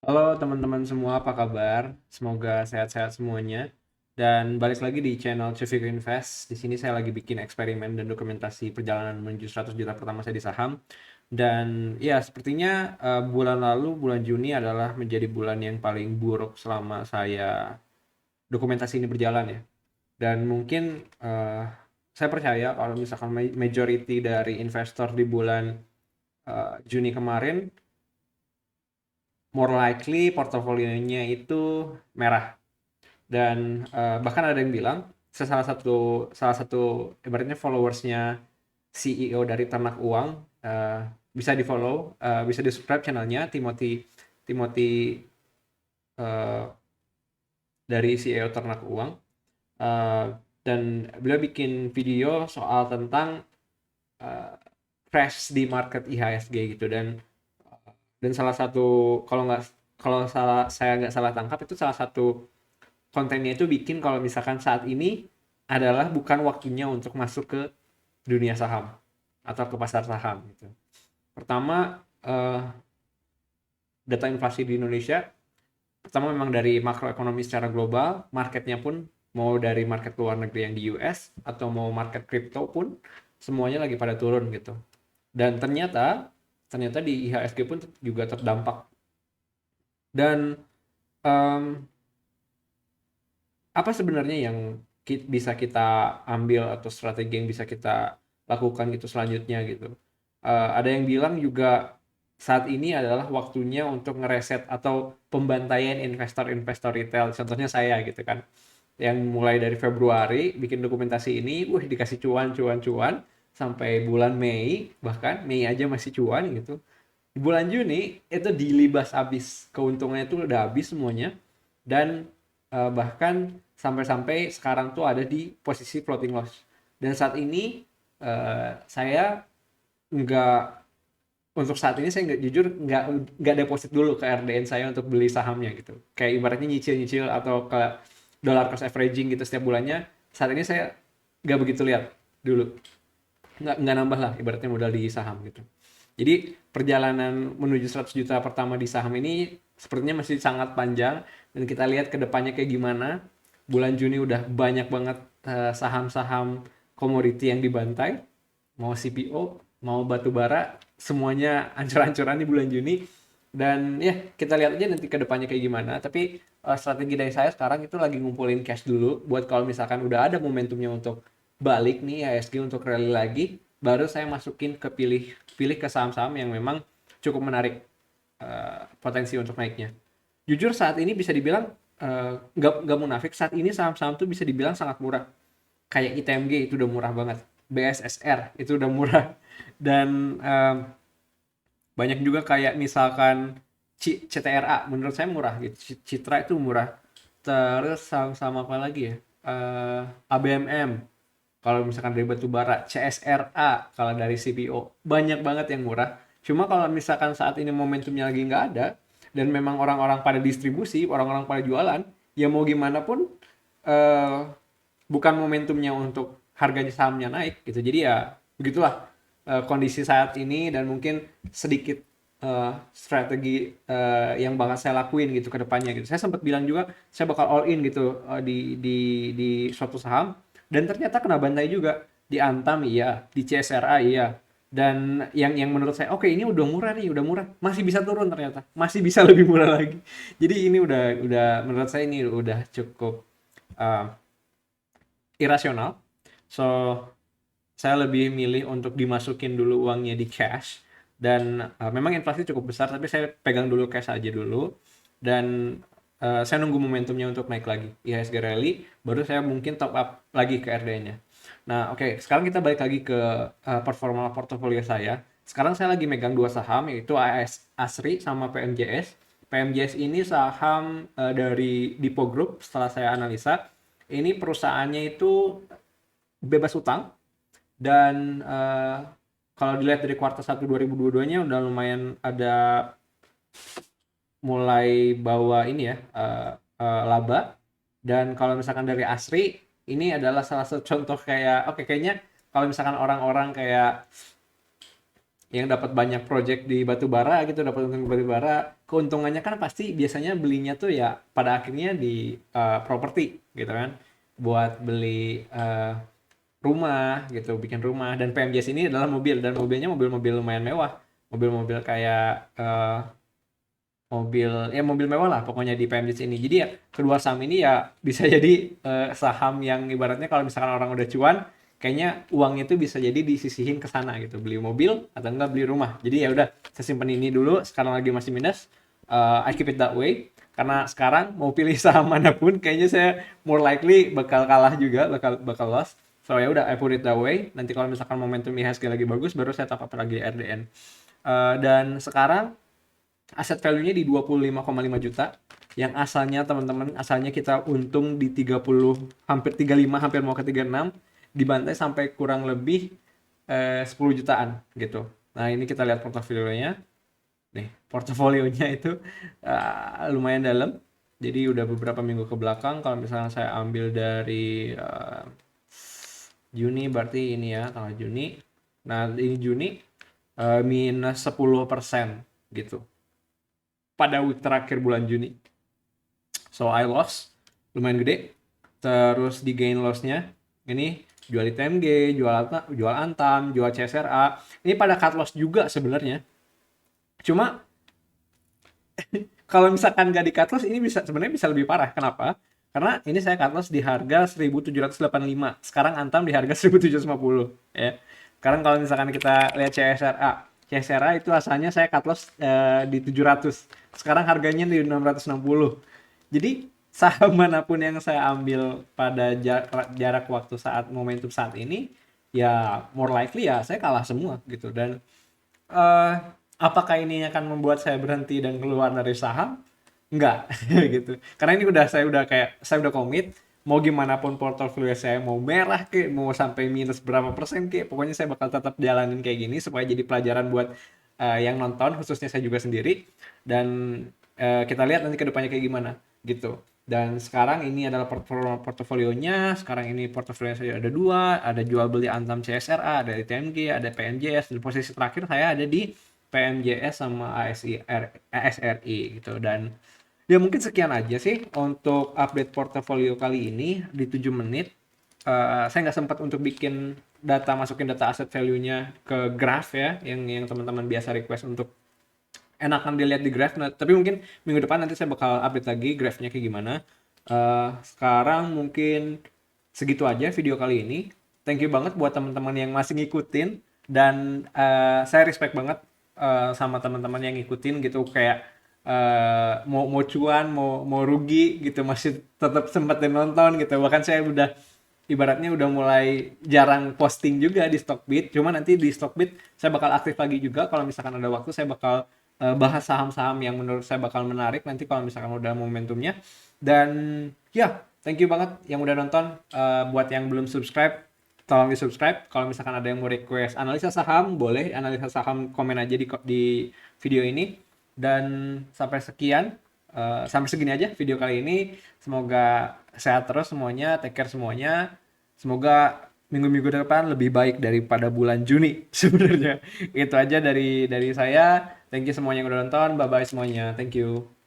Halo teman-teman semua, apa kabar? Semoga sehat-sehat semuanya. Dan balik lagi di channel Civic Invest. Di sini saya lagi bikin eksperimen dan dokumentasi perjalanan menuju 100 juta pertama saya di saham. Dan ya, sepertinya bulan lalu, bulan Juni adalah menjadi bulan yang paling buruk selama saya dokumentasi ini berjalan ya. Dan mungkin saya percaya kalau misalkan majority dari investor di bulan Juni kemarin more likely portofolionya itu merah. Dan bahkan ada yang bilang salah satu ibaratnya followersnya CEO dari Ternak Uang, eh, bisa di follow, bisa di subscribe channelnya Timothy Timothy eh, dari CEO Ternak Uang. Eh, dan beliau bikin video soal tentang eh, crash di market IHSG gitu. Dan salah satu, kalau nggak kalau saya nggak salah tangkap, itu salah satu kontennya itu bikin kalau misalkan saat ini adalah bukan waktunya untuk masuk ke dunia saham atau ke pasar saham gitu. Pertama, data inflasi di Indonesia, pertama memang dari makroekonomi secara global, marketnya pun mau dari market luar negeri yang di US atau mau market crypto pun semuanya lagi pada turun gitu. Dan ternyata ternyata di IHSG pun juga terdampak. Dan em, apa sebenarnya yang bisa kita ambil atau strategi yang bisa kita lakukan gitu selanjutnya gitu. Ada yang bilang juga saat ini adalah waktunya untuk ngereset atau pembantaian investor-investor retail. Contohnya saya gitu kan. Yang mulai dari Februari bikin dokumentasi ini, dikasih cuan, cuan, cuan sampai bulan Mei, bahkan Mei aja masih cuan gitu. Di bulan Juni itu dilibas habis, keuntungannya itu udah habis semuanya. Dan bahkan sampai-sampai sekarang tuh ada di posisi floating loss. Dan saat ini saya nggak, untuk saat ini saya nggak, jujur nggak deposit dulu ke RDN saya untuk beli sahamnya gitu. Kayak ibaratnya nyicil-nyicil atau ke dollar cost averaging gitu setiap bulannya. Saat ini saya nggak begitu lihat dulu, nggak nambah lah ibaratnya modal di saham gitu. Jadi perjalanan menuju 100 juta pertama di saham ini sepertinya masih sangat panjang, dan kita lihat ke depannya kayak gimana. Bulan Juni udah banyak banget saham-saham komoditi yang dibantai, mau CPO, mau batu bara, semuanya ancur-ancuran di bulan Juni. Dan ya, kita lihat aja nanti ke depannya kayak gimana. Tapi strategi dari saya sekarang itu lagi ngumpulin cash dulu buat kalau misalkan udah ada momentumnya untuk balik nih IHSG untuk rally lagi, baru saya masukin ke pilih pilih ke saham-saham yang memang cukup menarik potensi untuk naiknya. Jujur saat ini bisa dibilang nggak munafik, saat ini saham-saham tuh bisa dibilang sangat murah. Kayak ITMG itu udah murah banget, BSSR itu udah murah, dan banyak juga kayak misalkan CTRA menurut saya murah gitu, Citra itu murah. Terus saham-saham apa lagi ya? ABMM kalau misalkan dari batu bara, CSRA kalau dari CPO, banyak banget yang murah. Cuma kalau misalkan saat ini momentumnya lagi nggak ada, dan memang orang-orang pada distribusi, orang-orang pada jualan, ya mau gimana pun eh, bukan momentumnya untuk harganya sahamnya naik gitu. Jadi ya begitulah kondisi saat ini, dan mungkin sedikit strategi yang bakal saya lakuin gitu ke depannya gitu. Saya sempat bilang juga saya bakal all in gitu di suatu saham, dan ternyata kena bantai juga di Antam iya, di CSRA iya. Dan yang menurut saya oke, ini udah murah nih, udah murah, masih bisa turun, ternyata masih bisa lebih murah lagi. Jadi ini udah menurut saya ini udah cukup eh, irasional. So, saya lebih milih untuk dimasukin dulu uangnya di cash. Dan memang inflasi cukup besar, tapi saya pegang dulu cash aja dulu. Dan saya nunggu momentumnya untuk naik lagi. IHSG rally, baru saya mungkin top up lagi ke RD-nya. Nah, oke, sekarang kita balik lagi ke performa portofolio saya. Sekarang saya lagi megang dua saham, yaitu ASRI sama PMJS. PMJS ini saham dari Dipo Group. Setelah saya analisa, ini perusahaannya itu bebas utang. Dan kalau dilihat dari kuartal 1 2022-nya udah lumayan ada mulai bawa ini ya, laba. Dan kalau misalkan dari Asri, ini adalah salah satu contoh kayak oke, kayaknya kalau misalkan orang-orang kayak yang dapat banyak project di batu bara gitu, dapat untung di batu bara, keuntungannya kan pasti biasanya belinya tuh ya pada akhirnya di properti gitu kan, buat beli rumah gitu, bikin rumah. Dan PMJS ini adalah mobil, dan mobilnya mobil-mobil lumayan mewah, mobil-mobil kayak mobil ya mobil mewah lah pokoknya di PMJS ini. Jadi ya kedua saham ini ya bisa jadi saham yang ibaratnya kalau misalkan orang udah cuan, kayaknya uang itu bisa jadi disisihin ke sana gitu, beli mobil atau enggak beli rumah. Jadi ya udah, saya simpen ini dulu sekarang lagi masih minus. I keep it that way karena sekarang mau pilih saham manapun kayaknya saya more likely bakal kalah juga, bakal bakal loss. So ya udah, I put it that way. Nanti kalau misalkan momentum IHSG lagi bagus baru saya top up lagi RDN. Dan sekarang aset value-nya di 25,5 juta, yang asalnya teman-teman, asalnya kita untung di 30, hampir 35, hampir mau ke 36, dibantai sampai kurang lebih 10 jutaan gitu. Nah, ini kita lihat portofolionya. Nih, portofolionya itu lumayan dalam. Jadi udah beberapa minggu ke belakang, kalau misalnya saya ambil dari Juni, berarti ini ya tanggal Juni. Nah, ini Juni minus 10% gitu pada week terakhir bulan Juni. So I lost lumayan gede. Terus di gain loss-nya ini jual ITMG, jual Antam, jual CSRA. Ini pada cut loss juga sebenarnya. Cuma kalau misalkan nggak di cut loss ini bisa sebenarnya bisa lebih parah. Kenapa? Karena ini saya cut loss di harga 1785. Sekarang Antam di harga 1750 ya. Sekarang kalau misalkan kita lihat CSRA itu asalnya saya cut loss di 700. Sekarang harganya di 660. Jadi saham manapun yang saya ambil pada jarak waktu saat momentum saat ini, ya more likely ya saya kalah semua gitu. Dan eh, apakah ini akan membuat saya berhenti dan keluar dari saham? Enggak gitu. Karena ini saya udah komit, mau gimana pun portofolio saya mau merah ke, mau sampai minus berapa persen ke, pokoknya saya bakal tetap jalanin kayak gini supaya jadi pelajaran buat yang nonton, khususnya saya juga sendiri. Dan kita lihat nanti ke depannya kayak gimana gitu. Dan sekarang ini adalah portofolionya. Sekarang ini portofolio saya ada dua, ada jual beli Antam CSRA, ada ITMG, ada PMJS. Dan posisi terakhir saya ada di PMJS sama ASRI gitu. Dan ya mungkin sekian aja sih untuk update portofolio kali ini di 7 menit. Saya nggak sempat untuk masukin data asset value-nya ke graph ya, yang teman-teman biasa request untuk enakan dilihat di graph. Nah, tapi mungkin minggu depan nanti saya bakal update lagi graph-nya kayak gimana. Sekarang mungkin segitu aja video kali ini. Thank you banget buat teman-teman yang masih ngikutin, dan saya respect banget sama teman-teman yang ngikutin gitu, kayak mau cuan mau rugi gitu masih tetap sempetin nonton gitu. Bahkan saya udah ibaratnya udah mulai jarang posting juga di Stockbit, cuma nanti di Stockbit saya bakal aktif lagi juga. Kalau misalkan ada waktu saya bakal bahas saham-saham yang menurut saya bakal menarik nanti kalau misalkan udah momentumnya. Dan ya, thank you banget yang udah nonton. Buat yang belum subscribe, tolong di subscribe. Kalau misalkan ada yang mau request analisa saham, boleh analisa saham, komen aja di video ini. Dan sampai segini aja video kali ini. Semoga sehat terus semuanya, take care semuanya. Semoga minggu-minggu depan lebih baik daripada bulan Juni sebenarnya. Itu aja dari saya. Thank you semuanya yang udah nonton. Bye bye semuanya. Thank you.